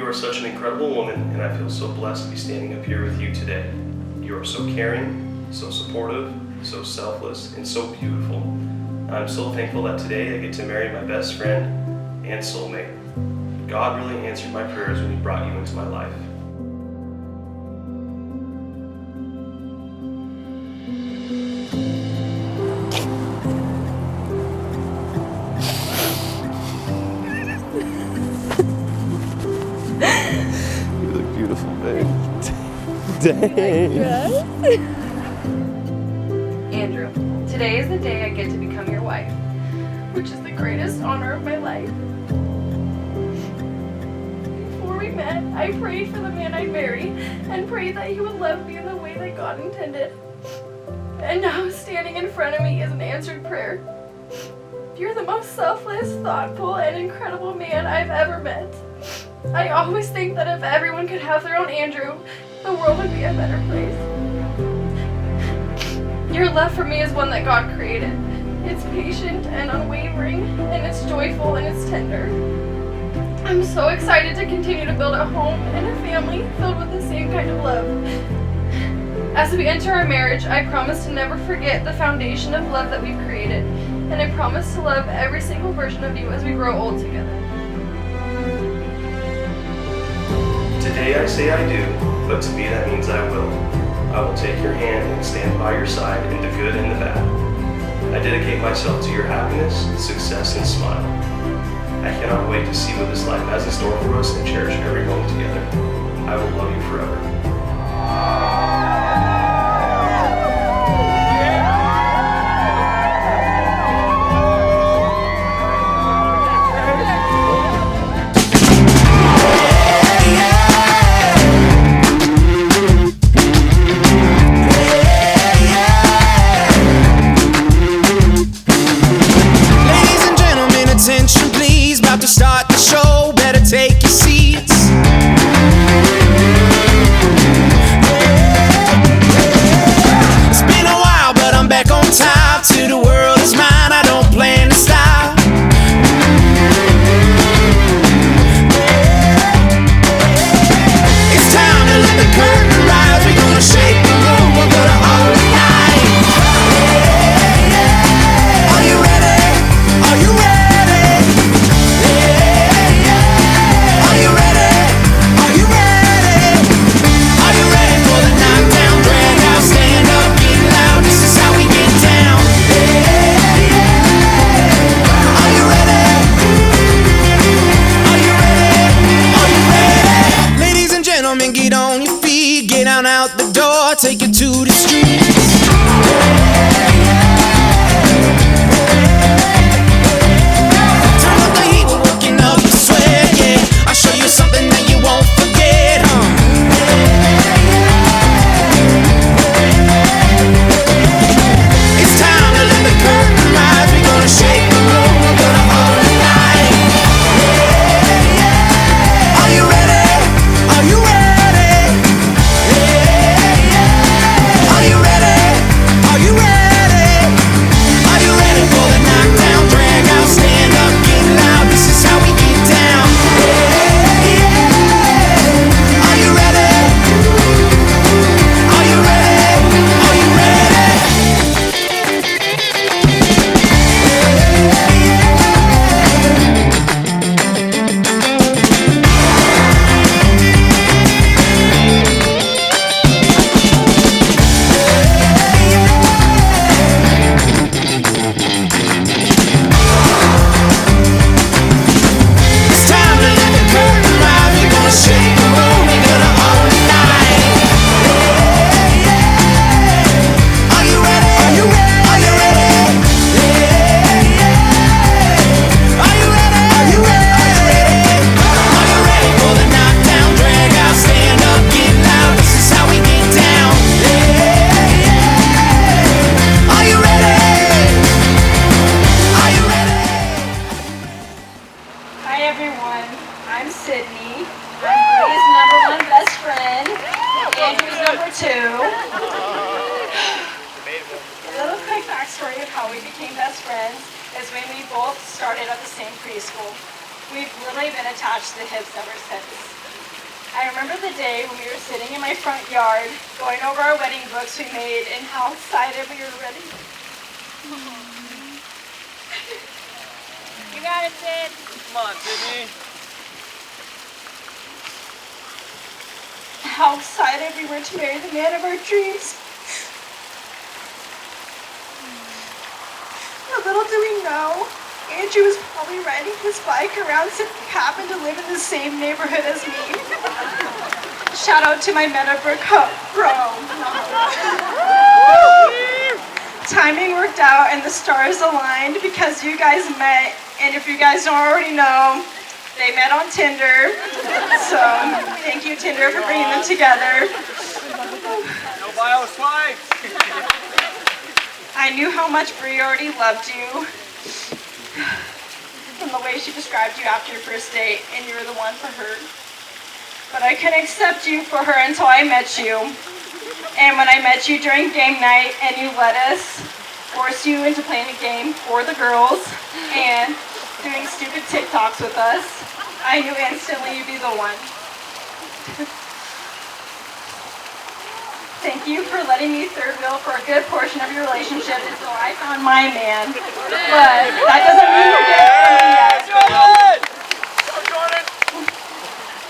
are such an incredible woman, and I feel so blessed to be standing up here with you today. You are so caring, so supportive, so selfless, and so beautiful. I'm so thankful that today I get to marry my best friend and soulmate. God really answered my prayers when He brought you into my life. You look beautiful, babe. Dang. Andrew, today is the day I get to become your wife, which is the greatest honor of my life. Before we met, I prayed for the man I'd marry and prayed that he would love me in the way that God intended. And now standing in front of me is an answered prayer. You're the most selfless, thoughtful, and incredible man I've ever met. I always think that if everyone could have their own Andrew, the world would be a better place. Your love for me is one that God created. It's patient and unwavering, and it's joyful and it's tender. I'm so excited to continue to build a home and a family filled with the same kind of love. As we enter our marriage, I promise to never forget the foundation of love that we've created, and I promise to love every single version of you as we grow old together. Today I say I do, but to me that means I will. I will take your hand and stand by your side in the good and the bad. I dedicate myself to your happiness, success, and smile. I cannot wait to see what this life has in store for us and cherish every moment together. I will love you forever. Attention please, about to start the show, better take your seats. It's been a while but I'm back on top, till the world is mine, I don't plan to stop. It's time to let the curtain rise, we're gonna shake the room, we're gonna all night. Are you ready? Are you ready? Get on your feet, get on out the door, take it to the streets. Turn up the heat, we're working up the sweat, yeah. I'll show you something that you won't forget, It's time to let the curtain rise, we're gonna shake the room, we're gonna all night. Are you ready? Are you ready? backstory of how we became best friends is when we both started at the same preschool. We've really been attached to the hips ever since. I remember the day when we were sitting in my front yard, going over our wedding books we made and how excited we were ready. You got it, Sid. Come on, Sydney. How excited we were to marry the man of our dreams. But little do we know, Andrew was probably riding his bike around since he happened to live in the same neighborhood as me. Shout out to my Meadowbrook bro. Timing worked out and the stars aligned because you guys met, and if you guys don't already know, they met on Tinder. So thank you, Tinder, for bringing them together. No bio swipes. I knew how much Brie already loved you from the way she described you after your first date, and you were the one for her. But I couldn't accept you for her until I met you. And when I met you during game night and you let us force you into playing a game for the girls and doing stupid TikToks with us, I knew instantly you'd be the one. Thank you for letting me third wheel for a good portion of your relationship until I found my man. But that doesn't mean you're good for me yet.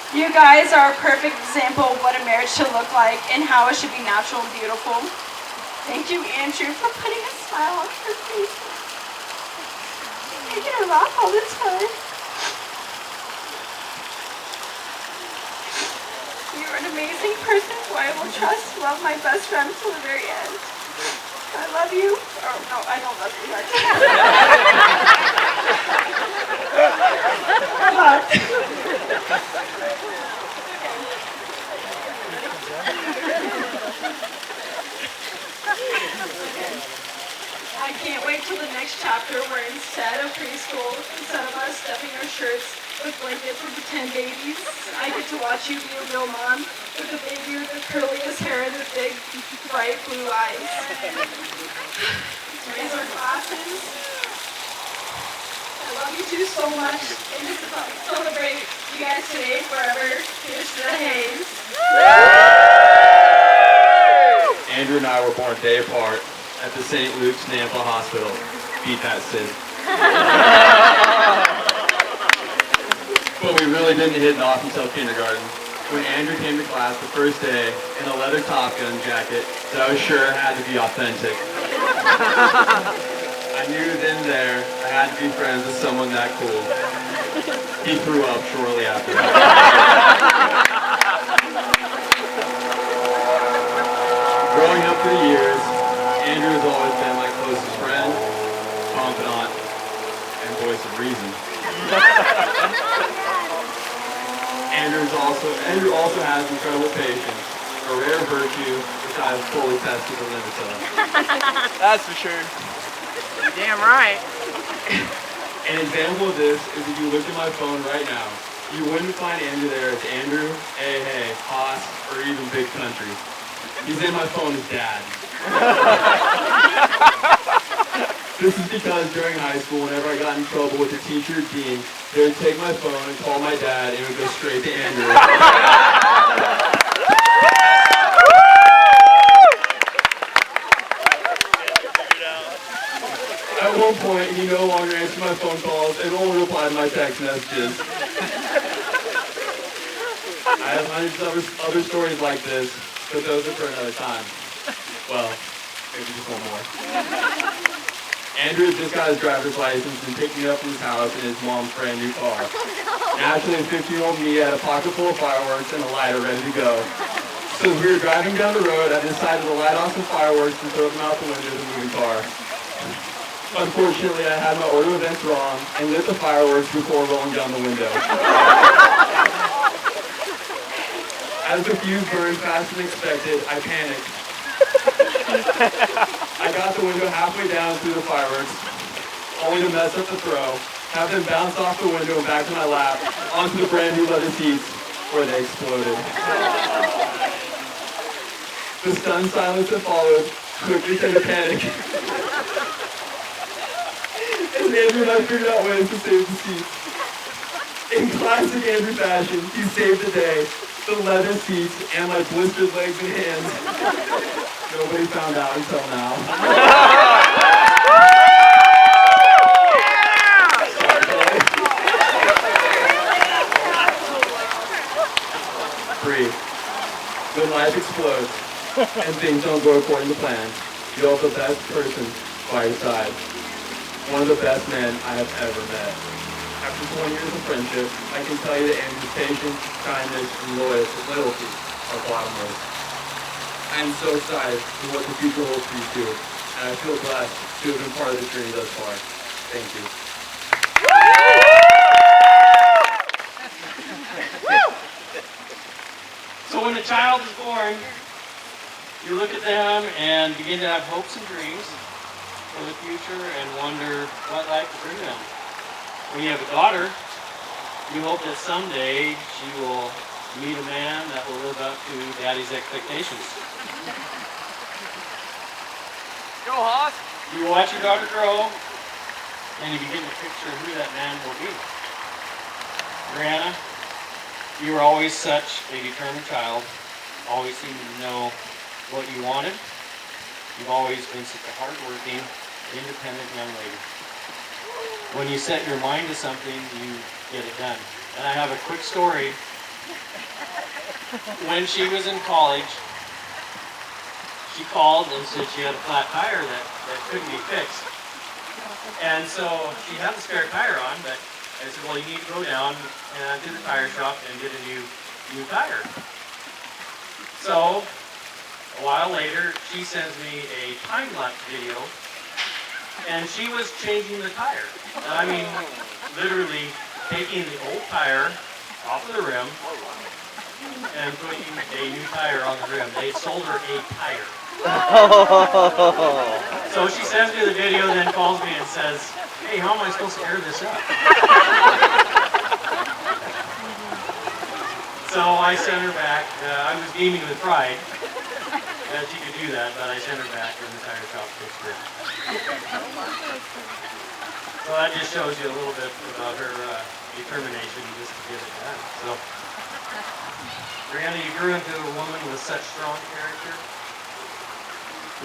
You guys are a perfect example of what a marriage should look like and how it should be natural and beautiful. Thank you, Andrew, for putting a smile on her face. Making her laugh all the time. You're an amazing person who I will trust, love my best friend till the very end. I love you. Oh, no, I don't love you. I can't wait till the next chapter where instead of preschool, instead of us stuffing our shirts with blankets and pretend babies, I get to watch you be a real mom with a baby with the curliest hair and the big, bright blue eyes. Raise our glasses. I love you two so much, and just to celebrate you guys today forever. Here's to the Hayes. Andrew and I were born a day apart at the St. Luke's Nampa Hospital. Beat that, Sid. But we really didn't hit it off until kindergarten, when Andrew came to class the first day in a leather Top Gun jacket that I was sure had to be authentic. I knew then and there I had to be friends with someone that cool. He threw up shortly after that. Growing up through the years, Andrew has always been my closest friend, confidant, and voice of reason. Andrew also has incredible patience, a rare virtue which I have fully tested the limits of. That's for sure. Damn right. An example of this is if you look at my phone right now, you wouldn't find Andrew there as Andrew, hey, Haas, or even Big Country. He's in my phone as Dad. This is because during high school, whenever I got in trouble with the teacher or dean, they would take my phone and call my dad, and it would go straight to Andrew. At one point, he no longer answered my phone calls and only replied to my text messages. I have hundreds of other stories like this, but those are for another time. Well, maybe just one more. Andrew just got his driver's license and picked me up from his house in his mom's brand new car. Naturally, 15-year-old me had a pocket full of fireworks and a lighter ready to go. So as we were driving down the road, I decided to light off some fireworks and throw them out the window of the moving car. Unfortunately, I had my order of events wrong and lit the fireworks before rolling down the window. As the fuse burned faster than expected, I panicked. I got the window halfway down through the fireworks, only to mess up the throw, have them bounce off the window and back to my lap, onto the brand new leather seats, where they exploded. The stunned silence that followed quickly turned to panic. And Andrew and I figured out ways to save the seats. In classic Andrew fashion, he saved the day the leather seats, and my blistered legs and hands. Nobody found out until now. Breathe. When life explodes and things don't go according to plan, you have the best person by your side. One of the best men I have ever met. After 20 years of friendship, I can tell you that Andrew's patience, kindness, and loyalty are bottomless. I am so excited for what the future holds for you two, and I feel blessed to have been part of the journey thus far. Thank you. So when the child is born, you look at them and begin to have hopes and dreams for the future and wonder what life will bring them. When you have a daughter, you hope that someday she will meet a man that will live up to daddy's expectations. Go, Hoss. You watch your daughter grow, and you begin to picture who that man will be. Brianna, you were always such a determined child, always seemed to know what you wanted. You've always been such a hardworking, independent young lady. When you set your mind to something, you get it done. And I have a quick story. When she was in college, she called and said she had a flat tire that couldn't be fixed. And so she had the spare tire on, but I said, well, you need to go down to the tire shop and get a new tire. So a while later, she sends me a time-lapse video, and she was changing the tire. I mean, literally taking the old tire off of the rim and putting a new tire on the rim. They sold her a tire. So she sends me the video, then calls me and says, hey, how am I supposed to air this up? So I sent her back. I was beaming with pride that she could do that, but I sent her back and the tire shop fixed it. So that just shows you a little bit about her determination just to get it done. So, Brianna, you grew into a woman with such strong character.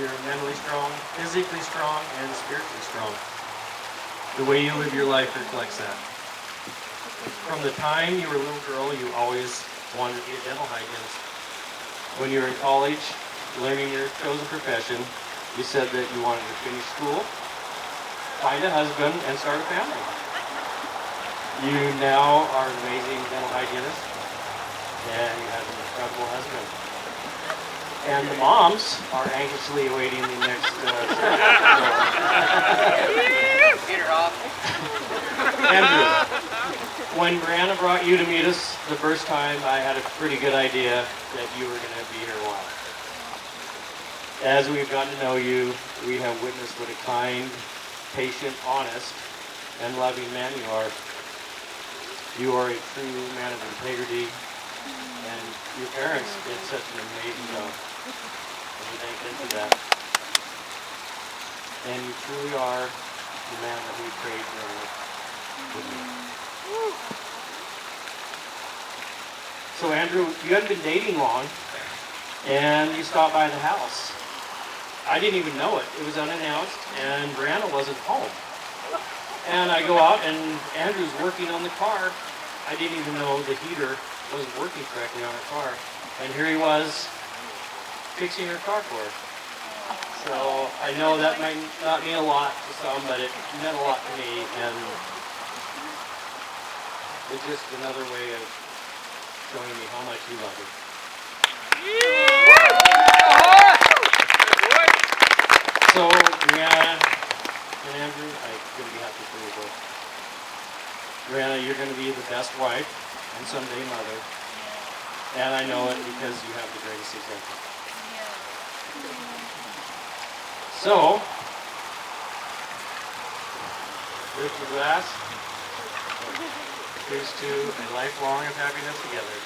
You're mentally strong, physically strong, and spiritually strong. The way you live your life reflects that. From the time you were a little girl, you always wanted to be a dental hygienist. When you were in college, learning your chosen profession, you said that you wanted to finish school, find a husband, and start a family. You now are an amazing dental hygienist, and you have an incredible husband. And the moms are anxiously awaiting the next Get her off. Andrew, when Brianna brought you to meet us the first time, I had a pretty good idea that you were going to be her wife. As we've gotten to know you, we have witnessed what a kind, patient, honest, and loving man you are. You are a true man of integrity, and your parents did such an amazing job. And we thank them for that. And you truly are the man that we prayed for. So Andrew, you hadn't been dating long, and you stopped by the house. I didn't even know it. It was unannounced, and Brianna wasn't home. And I go out, and Andrew's working on the car. I didn't even know the heater wasn't working correctly on her car. And here he was, fixing her car for her. So I know that might not mean a lot to some, but it meant a lot to me, and it's just another way of showing me how much you love her. So, Brianna and Andrew, I couldn't be happy for you both. Brianna, you're going to be the best wife and someday mother. And I know it because you have the greatest example. So, lift your glass. Here's to a lifelong of happiness together.